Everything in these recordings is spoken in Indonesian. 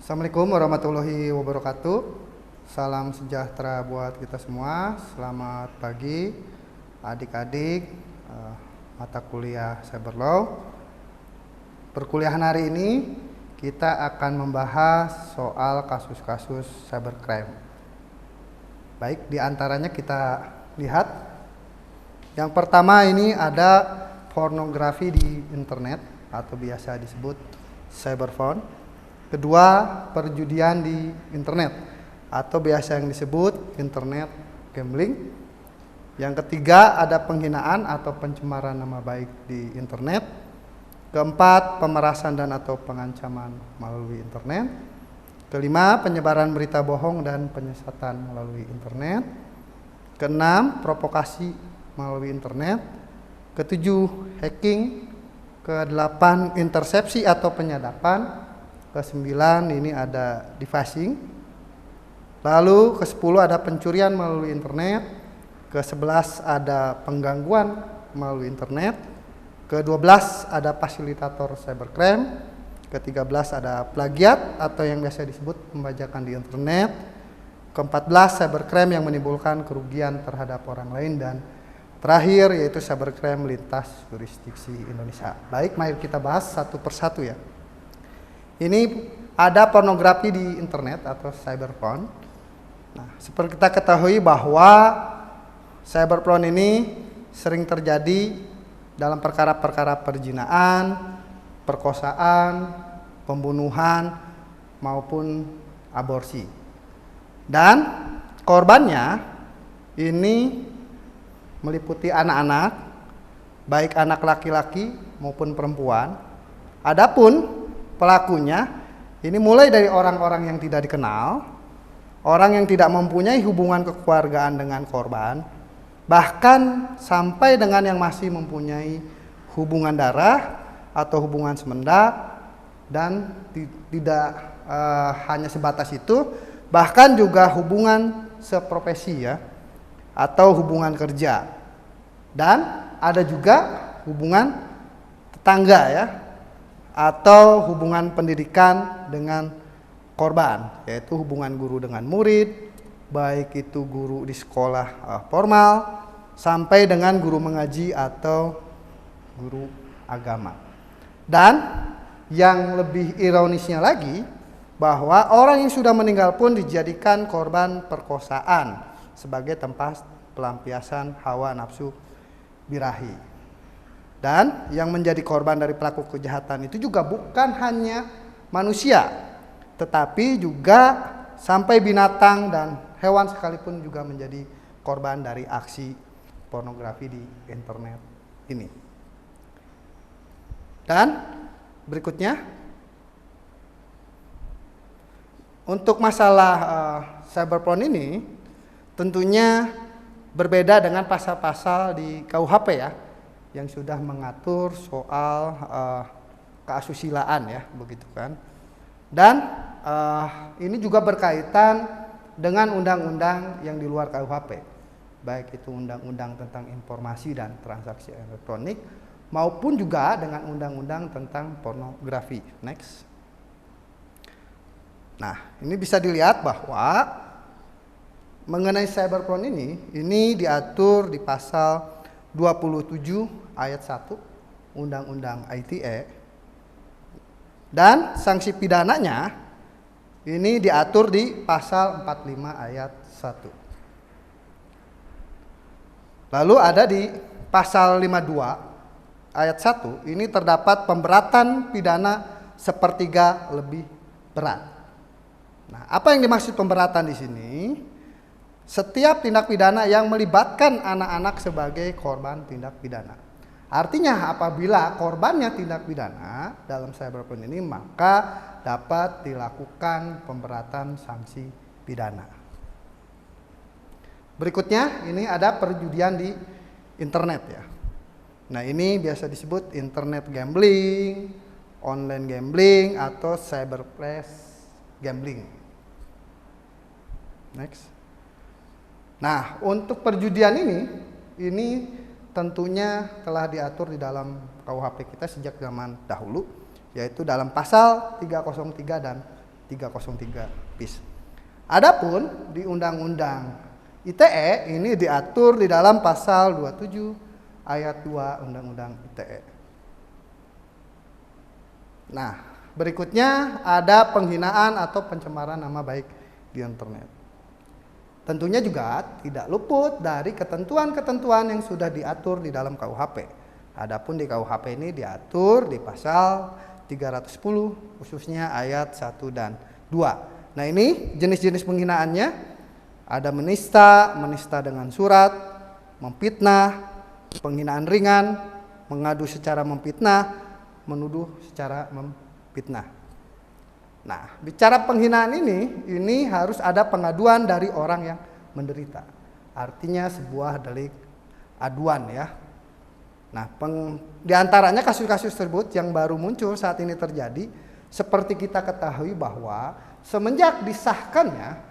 Assalamualaikum warahmatullahi wabarakatuh. Salam sejahtera buat kita semua. Selamat pagi adik-adik mata kuliah Cyber Law. Perkuliahan hari ini kita akan membahas soal kasus-kasus cybercrime. Baik, diantaranya kita lihat. Yang pertama ini ada pornografi di internet atau biasa disebut cyberporn. Kedua, perjudian di internet atau biasa yang disebut internet gambling. Yang ketiga, ada penghinaan atau pencemaran nama baik di internet. Keempat, pemerasan dan atau pengancaman melalui internet. Kelima, penyebaran berita bohong dan penyesatan melalui internet. Keenam, provokasi melalui internet. Ketujuh, hacking. Kedelapan, intersepsi atau penyadapan. Ke-9 ini ada dephishing. Lalu ke-10 ada pencurian melalui internet. Ke-11 ada penggangguan melalui internet. Ke-12 ada fasilitator cybercrime. Ke-13 ada plagiat atau yang biasa disebut pembajakan di internet. Ke-14 cybercrime yang menimbulkan kerugian terhadap orang lain. Dan terakhir yaitu cybercrime lintas jurisdiksi Indonesia. Baik, mari kita bahas satu persatu ya. Ini ada pornografi di internet atau cyberporn. Nah, seperti kita ketahui bahwa cyberporn ini sering terjadi dalam perkara-perkara perzinaan, perkosaan, pembunuhan, maupun aborsi. Dan korbannya ini meliputi anak-anak, baik anak laki-laki maupun perempuan. Adapun pelakunya ini mulai dari orang-orang yang tidak dikenal, orang yang tidak mempunyai hubungan kekeluargaan dengan korban, bahkan sampai dengan yang masih mempunyai hubungan darah atau hubungan semendak, dan tidak hanya sebatas itu, bahkan juga hubungan seprofesi ya, atau hubungan kerja, dan ada juga hubungan tetangga ya, atau hubungan pendidikan dengan korban, yaitu hubungan guru dengan murid, baik itu guru di sekolah formal sampai dengan guru mengaji atau guru agama. Dan yang lebih ironisnya lagi, bahwa orang yang sudah meninggal pun dijadikan korban perkosaan sebagai tempat pelampiasan hawa nafsu birahi. Dan yang menjadi korban dari pelaku kejahatan itu juga bukan hanya manusia, tetapi juga sampai binatang dan hewan sekalipun juga menjadi korban dari aksi pornografi di internet ini. Dan berikutnya, untuk masalah cyberporn ini tentunya berbeda dengan pasal-pasal di KUHP ya, yang sudah mengatur soal keasusilaan ya, begitu kan. Dan ini juga berkaitan dengan undang-undang yang di luar KUHP, baik itu undang-undang tentang informasi dan transaksi elektronik maupun juga dengan undang-undang tentang pornografi. Next. Nah, ini bisa dilihat bahwa mengenai cyberporn ini diatur di pasal 27 ayat 1 Undang-Undang ITE, dan sanksi pidananya ini diatur di pasal 45 ayat 1. Lalu ada di pasal 52 ayat 1 ini terdapat pemberatan pidana sepertiga lebih berat. Nah, apa yang dimaksud pemberatan di sini? Setiap tindak pidana yang melibatkan anak-anak sebagai korban tindak pidana. Artinya apabila korbannya tindak pidana dalam cyberporn ini, maka dapat dilakukan pemberatan sanksi pidana. Berikutnya ini ada perjudian di internet ya. Nah, ini biasa disebut internet gambling, online gambling atau cyberplace gambling. Next. Nah, untuk perjudian ini tentunya telah diatur di dalam KUHP kita sejak zaman dahulu, yaitu dalam pasal 303 dan 303 PIS. Adapun di Undang-Undang ITE ini diatur di dalam pasal 27 ayat 2 Undang-Undang ITE. Nah, berikutnya ada penghinaan atau pencemaran nama baik di internet. Tentunya juga tidak luput dari ketentuan-ketentuan yang sudah diatur di dalam KUHP. Adapun di KUHP ini diatur di pasal 310 khususnya ayat 1 dan 2. Nah, ini jenis-jenis penghinaannya ada menista dengan surat, memfitnah, penghinaan ringan, mengadu secara memfitnah, menuduh secara memfitnah. Nah, bicara penghinaan ini harus ada pengaduan dari orang yang menderita. Artinya sebuah delik aduan ya. Nah, di antaranya kasus-kasus tersebut yang baru muncul saat ini terjadi, seperti kita ketahui bahwa semenjak disahkannya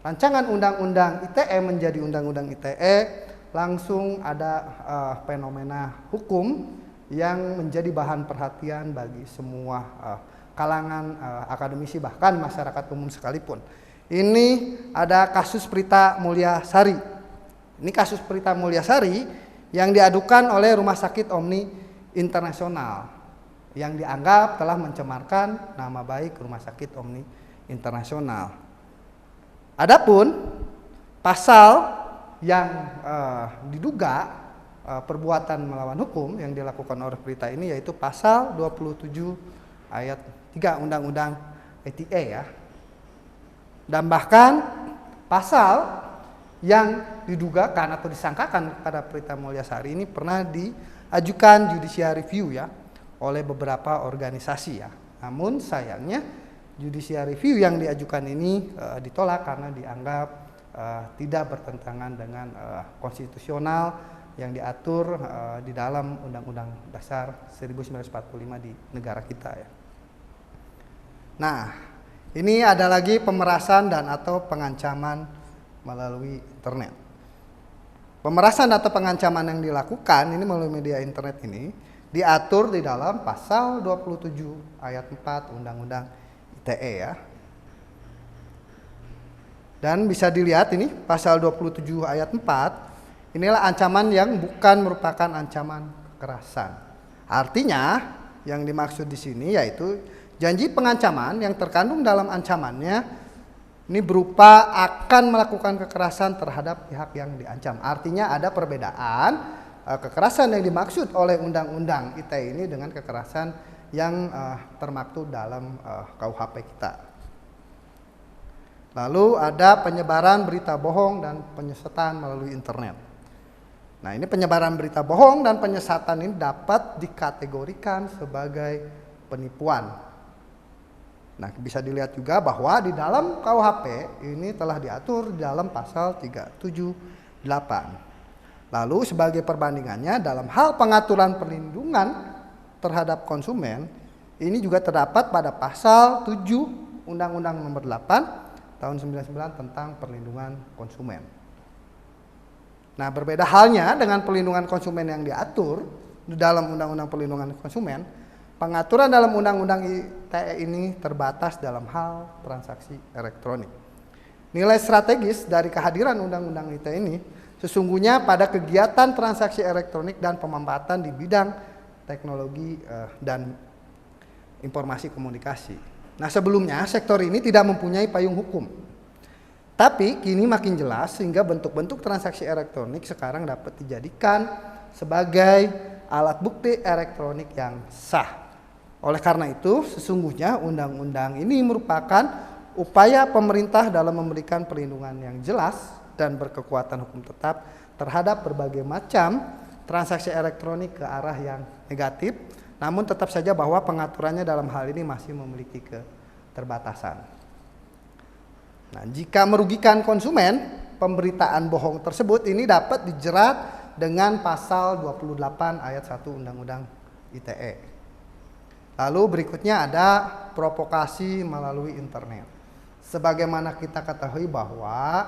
rancangan Undang-Undang ITE menjadi Undang-Undang ITE, langsung ada fenomena hukum yang menjadi bahan perhatian bagi semua kalangan akademisi bahkan masyarakat umum sekalipun. Ini ada kasus Prita Mulyasari. Ini kasus Prita Mulyasari yang diadukan oleh Rumah Sakit Omni Internasional yang dianggap telah mencemarkan nama baik Rumah Sakit Omni Internasional. Adapun pasal yang diduga perbuatan melawan hukum yang dilakukan oleh Prita ini yaitu pasal 27 ayat 3 Undang-Undang ITE ya. Dan bahkan pasal yang didugakan atau disangkakan kepada Prita Mulyasari ini pernah diajukan judicial review ya oleh beberapa organisasi ya. Namun sayangnya judicial review yang diajukan ini ditolak karena dianggap tidak bertentangan dengan konstitusional yang diatur di dalam Undang-Undang Dasar 1945 di negara kita ya. Nah, ini ada lagi pemerasan dan atau pengancaman melalui internet. Pemerasan atau pengancaman yang dilakukan ini melalui media internet ini diatur di dalam pasal 27 ayat 4 Undang-Undang ITE ya. Dan bisa dilihat ini pasal 27 ayat 4, inilah ancaman yang bukan merupakan ancaman kekerasan. Artinya yang dimaksud di sini yaitu janji pengancaman yang terkandung dalam ancamannya ini berupa akan melakukan kekerasan terhadap pihak yang diancam. Artinya ada perbedaan kekerasan yang dimaksud oleh Undang-Undang ITE ini dengan kekerasan yang termaktub dalam KUHP kita. Lalu ada penyebaran berita bohong dan penyesatan melalui internet. Nah, ini penyebaran berita bohong dan penyesatan ini dapat dikategorikan sebagai penipuan. Nah, bisa dilihat juga bahwa di dalam KUHP ini telah diatur di dalam pasal 378. Lalu sebagai perbandingannya dalam hal pengaturan perlindungan terhadap konsumen, ini juga terdapat pada pasal 7 Undang-Undang Nomor 8 tahun 99 tentang perlindungan konsumen. Nah, berbeda halnya dengan perlindungan konsumen yang diatur di dalam Undang-Undang Perlindungan Konsumen, pengaturan dalam Undang-Undang ITE ini terbatas dalam hal transaksi elektronik. Nilai strategis dari kehadiran Undang-Undang ITE ini sesungguhnya pada kegiatan transaksi elektronik dan pemampatan di bidang teknologi dan informasi komunikasi. Nah, sebelumnya sektor ini tidak mempunyai payung hukum. Tapi kini makin jelas sehingga bentuk-bentuk transaksi elektronik sekarang dapat dijadikan sebagai alat bukti elektronik yang sah. Oleh karena itu, sesungguhnya undang-undang ini merupakan upaya pemerintah dalam memberikan perlindungan yang jelas dan berkekuatan hukum tetap terhadap berbagai macam transaksi elektronik ke arah yang negatif, namun tetap saja bahwa pengaturannya dalam hal ini masih memiliki keterbatasan. Nah, jika merugikan konsumen, pemberitaan bohong tersebut ini dapat dijerat dengan pasal 28 ayat 1 Undang-Undang ITE. Lalu berikutnya ada provokasi melalui internet. Sebagaimana kita ketahui bahwa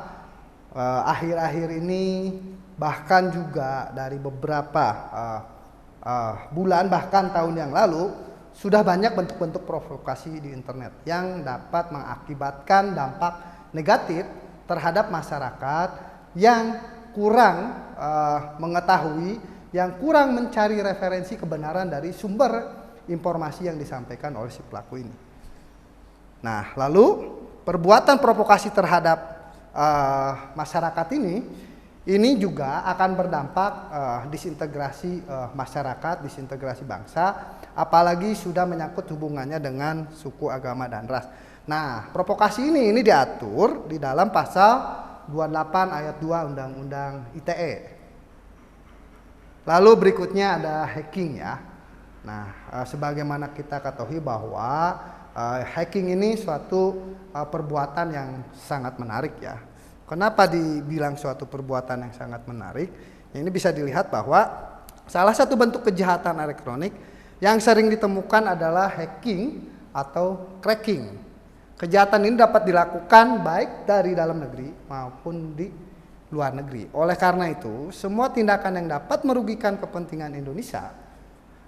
akhir-akhir ini bahkan juga dari beberapa bulan bahkan tahun yang lalu sudah banyak bentuk-bentuk provokasi di internet yang dapat mengakibatkan dampak negatif terhadap masyarakat yang kurang mengetahui, yang kurang mencari referensi kebenaran dari sumber informasi yang disampaikan oleh si pelaku ini. Nah, lalu perbuatan provokasi terhadap masyarakat ini juga akan berdampak disintegrasi masyarakat, disintegrasi bangsa, apalagi sudah menyangkut hubungannya dengan suku, agama, dan ras. Nah, provokasi ini diatur di dalam pasal 28 ayat 2 Undang-Undang ITE. Lalu berikutnya ada hacking ya. Nah, sebagaimana kita ketahui bahwa hacking ini suatu perbuatan yang sangat menarik ya. Kenapa dibilang suatu perbuatan yang sangat menarik? Ini bisa dilihat bahwa salah satu bentuk kejahatan elektronik yang sering ditemukan adalah hacking atau cracking. Kejahatan ini dapat dilakukan baik dari dalam negeri maupun di luar negeri. Oleh karena itu, semua tindakan yang dapat merugikan kepentingan Indonesia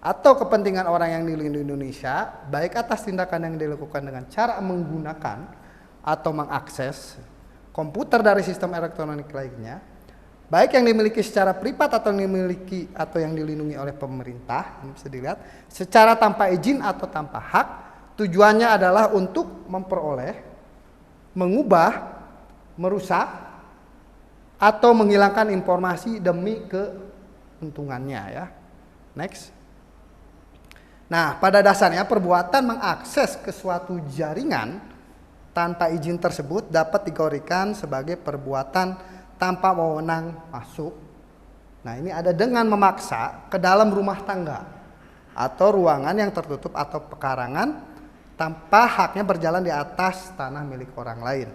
atau kepentingan orang yang dilindungi Indonesia, baik atas tindakan yang dilakukan dengan cara menggunakan atau mengakses komputer dari sistem elektronik lainnya, baik yang dimiliki secara privat atau yang dimiliki atau yang dilindungi oleh pemerintah, ini bisa dilihat, secara tanpa izin atau tanpa hak, tujuannya adalah untuk memperoleh, mengubah, merusak, atau menghilangkan informasi demi keuntungannya ya. Next. Nah, pada dasarnya perbuatan mengakses ke suatu jaringan tanpa izin tersebut dapat dikategorikan sebagai perbuatan tanpa wewenang masuk. Nah, ini ada dengan memaksa ke dalam rumah tangga atau ruangan yang tertutup atau pekarangan tanpa haknya berjalan di atas tanah milik orang lain.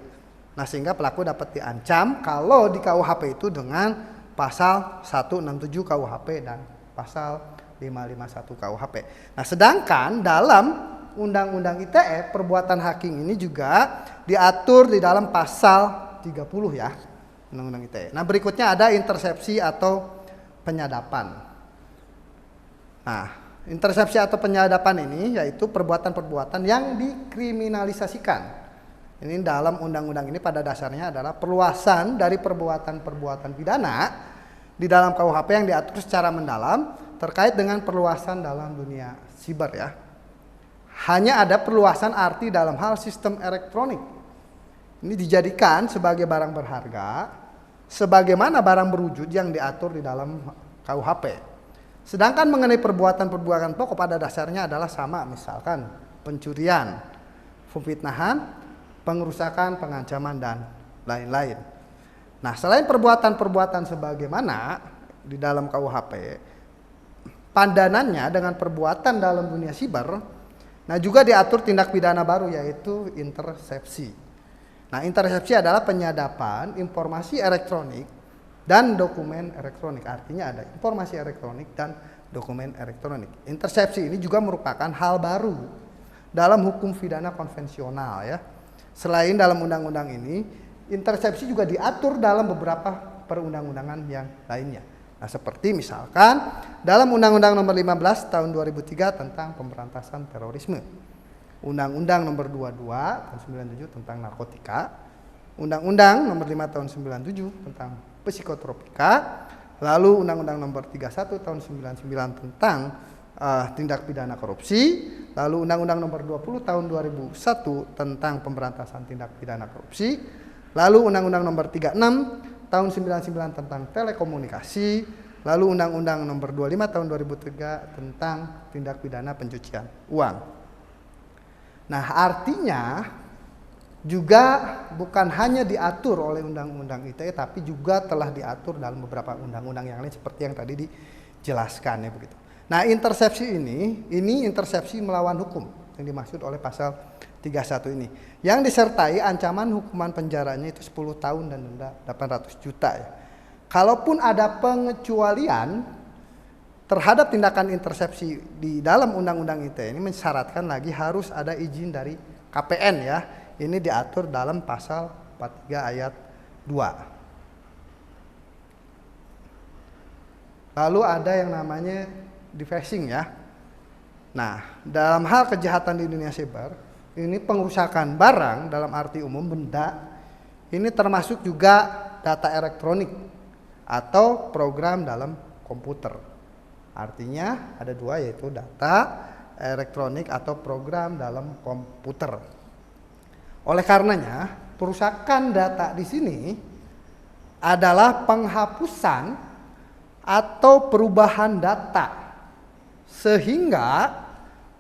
Nah, sehingga pelaku dapat diancam kalau di KUHP itu dengan pasal 167 KUHP dan pasal 551 KUHP. Nah, sedangkan dalam Undang-Undang ITE perbuatan hacking ini juga diatur di dalam pasal 30 ya, Undang-Undang ITE. Nah, berikutnya ada intersepsi atau penyadapan. Nah, intersepsi atau penyadapan ini yaitu perbuatan-perbuatan yang dikriminalisasikan. Ini dalam undang-undang ini pada dasarnya adalah perluasan dari perbuatan-perbuatan pidana di dalam KUHP yang diatur secara mendalam terkait dengan perluasan dalam dunia siber ya. Hanya ada perluasan arti dalam hal sistem elektronik. Ini dijadikan sebagai barang berharga sebagaimana barang berwujud yang diatur di dalam KUHP. Sedangkan mengenai perbuatan-perbuatan pokok pada dasarnya adalah sama, misalkan pencurian, pemfitnahan, pengerusakan, pengancaman, dan lain-lain. Nah, selain perbuatan-perbuatan sebagaimana di dalam KUHP, pandanannya dengan perbuatan dalam dunia siber, nah juga diatur tindak pidana baru yaitu intersepsi. Nah, intersepsi adalah penyadapan informasi elektronik dan dokumen elektronik. Artinya ada informasi elektronik dan dokumen elektronik. Intersepsi ini juga merupakan hal baru dalam hukum pidana konvensional ya. Selain dalam undang-undang ini, intersepsi juga diatur dalam beberapa perundang-undangan yang lainnya. Nah, seperti misalkan dalam Undang-Undang Nomor 15 Tahun 2003 tentang Pemberantasan Terorisme, Undang-Undang Nomor 22 Tahun 97 tentang narkotika, Undang-Undang Nomor 5 Tahun 97 tentang psikotropika, lalu Undang-Undang Nomor 31 Tahun 99 tentang tindak pidana korupsi, lalu Undang-Undang Nomor 20 Tahun 2001 tentang pemberantasan tindak pidana korupsi, lalu Undang-Undang Nomor 36 Tahun 99 tentang telekomunikasi, lalu Undang-Undang Nomor 25 Tahun 2003 tentang tindak pidana pencucian uang. Nah, artinya juga bukan hanya diatur oleh Undang-Undang ITE, tapi juga telah diatur dalam beberapa undang-undang yang lain seperti yang tadi dijelaskan ya begitu. Nah, intersepsi ini intersepsi melawan hukum yang dimaksud oleh pasal 31 ini, yang disertai ancaman hukuman penjaranya itu 10 tahun dan denda 800 juta ya. Kalaupun ada pengecualian terhadap tindakan intersepsi di dalam Undang-Undang ITE ini mensyaratkan lagi harus ada izin dari KPN ya. Ini diatur dalam pasal 43 ayat 2. Lalu ada yang namanya defacing ya. Nah, dalam hal kejahatan di dunia cyber, ini pengerusakan barang dalam arti umum benda, ini termasuk juga data elektronik atau program dalam komputer. Artinya ada dua, yaitu data elektronik atau program dalam komputer. Oleh karenanya, perusakan data di sini adalah penghapusan atau perubahan data sehingga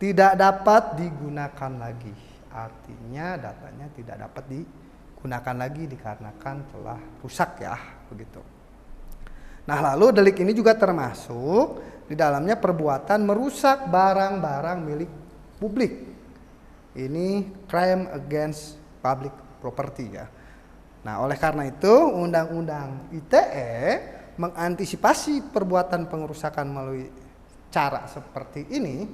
tidak dapat digunakan lagi. Artinya datanya tidak dapat digunakan lagi dikarenakan telah rusak ya, begitu. Nah, lalu delik ini juga termasuk di dalamnya perbuatan merusak barang-barang milik publik. Ini crime against public property ya. Nah, oleh karena itu Undang-Undang ITE mengantisipasi perbuatan pengerusakan melalui cara seperti ini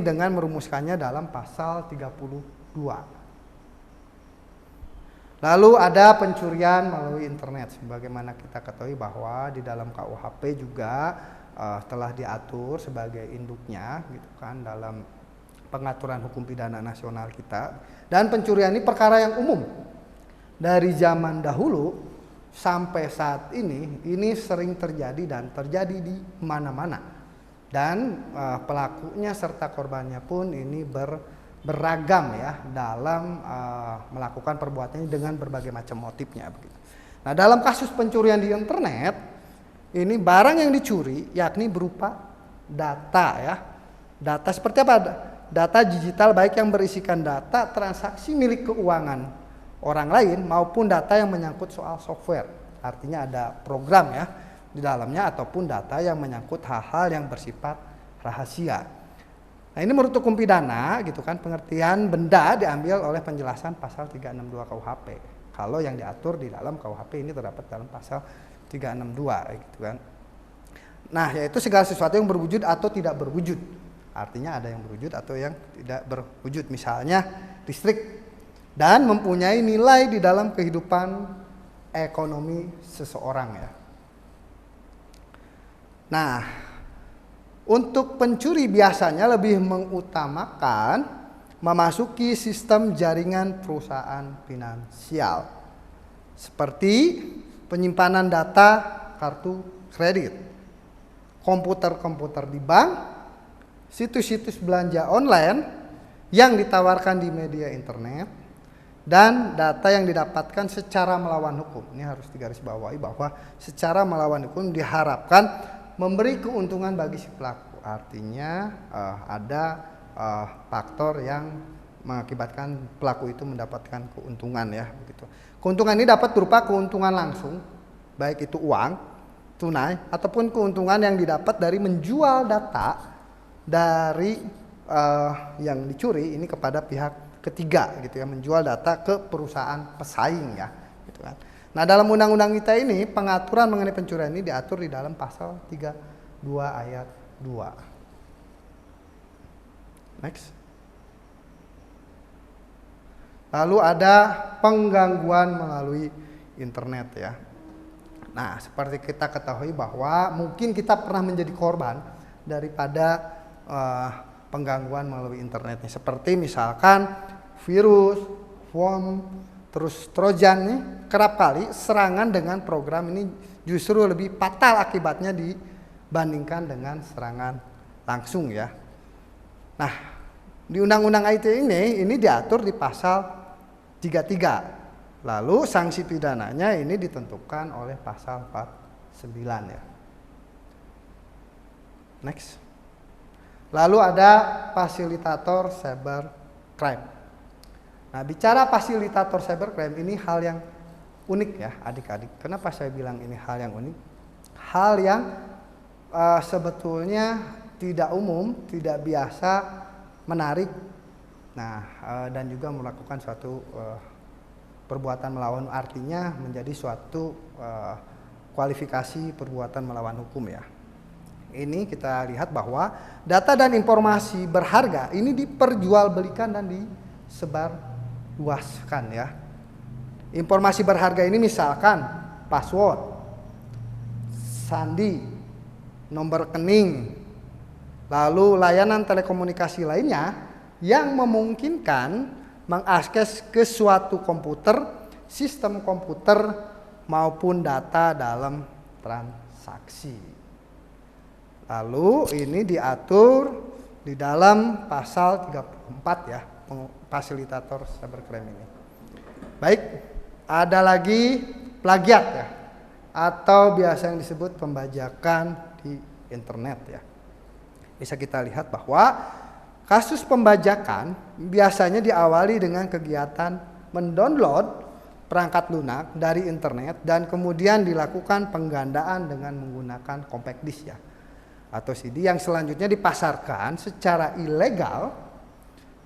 dengan merumuskannya dalam pasal 32. Lalu ada pencurian melalui internet. Sebagaimana kita ketahui bahwa di dalam KUHP juga telah diatur sebagai induknya gitu kan dalam pengaturan hukum pidana nasional kita. Dan pencurian ini perkara yang umum. Dari zaman dahulu sampai saat ini sering terjadi dan terjadi di mana-mana. Dan pelakunya serta korbannya pun ini beragam ya dalam melakukan perbuatannya dengan berbagai macam motifnya begitu. Nah, dalam kasus pencurian di internet ini barang yang dicuri yakni berupa data ya. Data seperti apa? Data digital baik yang berisikan data transaksi milik keuangan orang lain maupun data yang menyangkut soal software. Artinya ada program ya di dalamnya ataupun data yang menyangkut hal-hal yang bersifat rahasia. Nah, ini menurut hukum pidana gitu kan, pengertian benda diambil oleh penjelasan pasal 362 KUHP. Kalau yang diatur di dalam KUHP ini terdapat dalam pasal 362 gitu kan. Nah, yaitu segala sesuatu yang berwujud atau tidak berwujud. Artinya ada yang berwujud atau yang tidak berwujud. Misalnya listrik dan mempunyai nilai di dalam kehidupan ekonomi seseorang ya. Nah, untuk pencuri biasanya lebih mengutamakan memasuki sistem jaringan perusahaan finansial seperti penyimpanan data kartu kredit, komputer-komputer di bank, situs-situs belanja online yang ditawarkan di media internet, dan data yang didapatkan secara melawan hukum. Ini harus digarisbawahi bahwa secara melawan hukum diharapkan memberi keuntungan bagi si pelaku. Artinya ada faktor yang mengakibatkan pelaku itu mendapatkan keuntungan ya begitu. Keuntungan ini dapat berupa keuntungan langsung, baik itu uang, tunai, ataupun keuntungan yang didapat dari menjual data dari yang dicuri ini kepada pihak ketiga gitu ya, menjual data ke perusahaan pesaing ya gitu kan. Nah, dalam undang-undang kita ini pengaturan mengenai pencurian ini diatur di dalam pasal 32 ayat 2. Next. Lalu ada penggangguan melalui internet ya. Nah, seperti kita ketahui bahwa mungkin kita pernah menjadi korban daripada penggangguan melalui internetnya, seperti misalkan virus, worm, terus trojan nih, kerap kali serangan dengan program ini justru lebih fatal akibatnya dibandingkan dengan serangan langsung ya. Nah, di Undang-Undang ITE ini diatur di pasal 33. Lalu sanksi pidananya ini ditentukan oleh pasal 49 ya. Next. Lalu ada fasilitator cybercrime. Nah, bicara fasilitator cybercrime ini hal yang unik ya adik-adik. Kenapa saya bilang ini hal yang unik? Hal yang sebetulnya tidak umum, tidak biasa, menarik. Nah, dan juga melakukan suatu perbuatan melawan, artinya menjadi suatu kualifikasi perbuatan melawan hukum ya. Ini kita lihat bahwa data dan informasi berharga ini diperjualbelikan dan disebarluaskan ya. Informasi berharga ini misalkan password, sandi, nomor rekening, Lalu layanan telekomunikasi lainnya yang memungkinkan mengakses ke suatu komputer, sistem komputer maupun data dalam transaksi. Lalu ini diatur di dalam pasal 34 ya, fasilitator cybercrime ini. Baik, ada lagi plagiat ya, atau biasa yang disebut pembajakan di internet ya. Bisa kita lihat bahwa kasus pembajakan biasanya diawali dengan kegiatan mendownload perangkat lunak dari internet dan kemudian dilakukan penggandaan dengan menggunakan compact disk ya, atau CD yang selanjutnya dipasarkan secara ilegal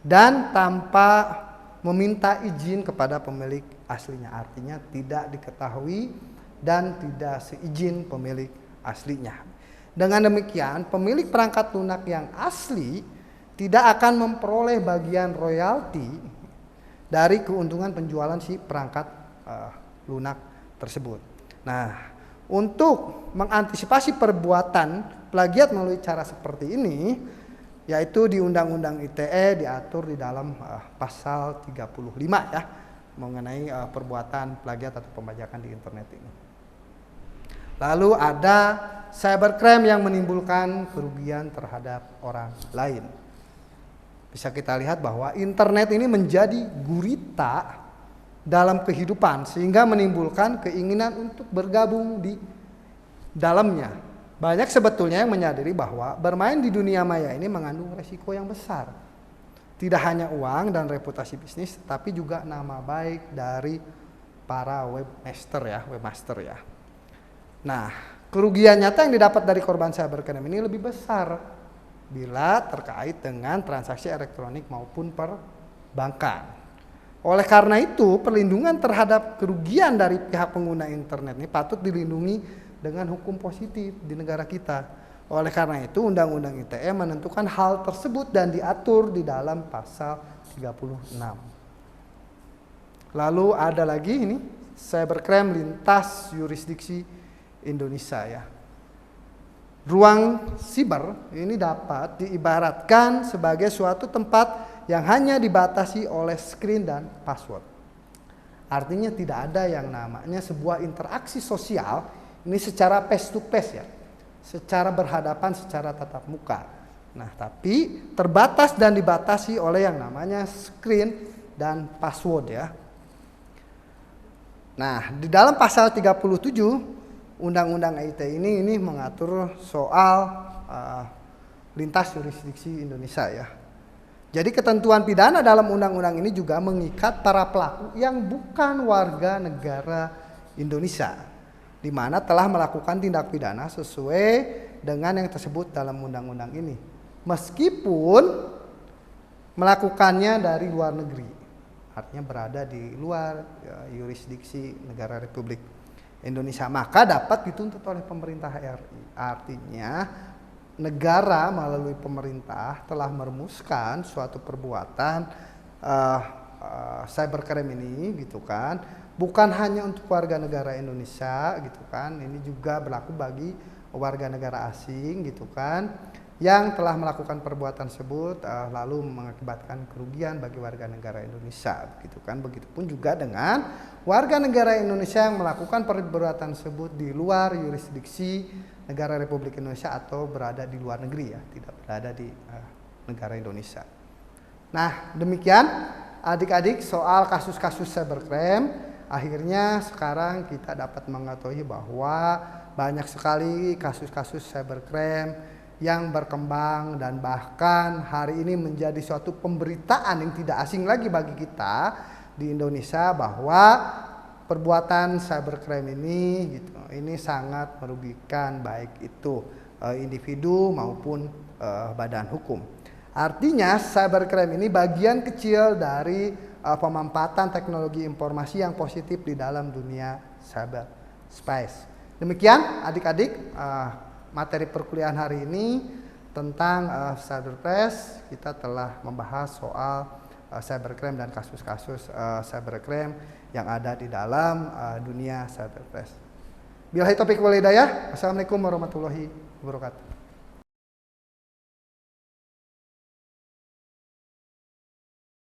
dan tanpa meminta izin kepada pemilik aslinya. Artinya tidak diketahui dan tidak seizin pemilik aslinya. Dengan demikian, pemilik perangkat lunak yang asli tidak akan memperoleh bagian royalti dari keuntungan penjualan si perangkat lunak tersebut. Nah, untuk mengantisipasi perbuatan plagiat melalui cara seperti ini, yaitu di Undang-Undang ITE diatur di dalam pasal 35 ya, mengenai perbuatan plagiat atau pembajakan di internet ini. Lalu ada cybercrime yang menimbulkan kerugian terhadap orang lain. Bisa kita lihat bahwa internet ini menjadi gurita dalam kehidupan sehingga menimbulkan keinginan untuk bergabung di dalamnya. Banyak sebetulnya yang menyadari bahwa bermain di dunia maya ini mengandung resiko yang besar. Tidak hanya uang dan reputasi bisnis, tapi juga nama baik dari para webmaster ya. Nah, kerugian nyata yang didapat dari korban cybercrime ini lebih besar bila terkait dengan transaksi elektronik maupun perbankan. Oleh karena itu, perlindungan terhadap kerugian dari pihak pengguna internet ini patut dilindungi dengan hukum positif di negara kita. Oleh karena itu, Undang-Undang ITE menentukan hal tersebut dan diatur di dalam pasal 36. Lalu ada lagi ini, cybercrime lintas yurisdiksi Indonesia ya. Ruang siber ini dapat diibaratkan sebagai suatu tempat yang hanya dibatasi oleh screen dan password. Artinya tidak ada yang namanya sebuah interaksi sosial ini secara face to face ya, secara berhadapan, secara tatap muka. Nah, tapi terbatas dan dibatasi oleh yang namanya screen dan password ya. Nah, di dalam pasal 37 Undang-Undang ITE ini mengatur soal lintas yurisdiksi Indonesia ya. Jadi ketentuan pidana dalam undang-undang ini juga mengikat para pelaku yang bukan warga negara Indonesia, di mana telah melakukan tindak pidana sesuai dengan yang tersebut dalam undang-undang ini, meskipun melakukannya dari luar negeri, artinya berada di luar yurisdiksi negara Republik Indonesia, maka dapat dituntut oleh pemerintah RI. Artinya negara melalui pemerintah telah merumuskan suatu perbuatan cybercrime ini gitu kan, bukan hanya untuk warga negara Indonesia gitu kan, ini juga berlaku bagi warga negara asing gitu kan, yang telah melakukan perbuatan tersebut lalu mengakibatkan kerugian bagi warga negara Indonesia gitu kan. Begitupun juga dengan warga negara Indonesia yang melakukan perbuatan tersebut di luar yurisdiksi negara Republik Indonesia atau berada di luar negeri ya, tidak berada di negara Indonesia. Nah, demikian adik-adik soal kasus-kasus cybercrime. Akhirnya sekarang kita dapat mengetahui bahwa banyak sekali kasus-kasus cybercrime yang berkembang dan bahkan hari ini menjadi suatu pemberitaan yang tidak asing lagi bagi kita di Indonesia bahwa perbuatan cybercrime ini gitu, ini sangat merugikan baik itu individu maupun badan hukum. Artinya cybercrime ini bagian kecil dari pemanfaatan teknologi informasi yang positif di dalam dunia cyberspace. Demikian adik-adik materi perkuliahan hari ini tentang cyberspace. Kita telah membahas soal cybercrime dan kasus-kasus cybercrime yang ada di dalam dunia cyberspace. Billahi taufiq wal hidayah. Wassalamualaikum warahmatullahi wabarakatuh.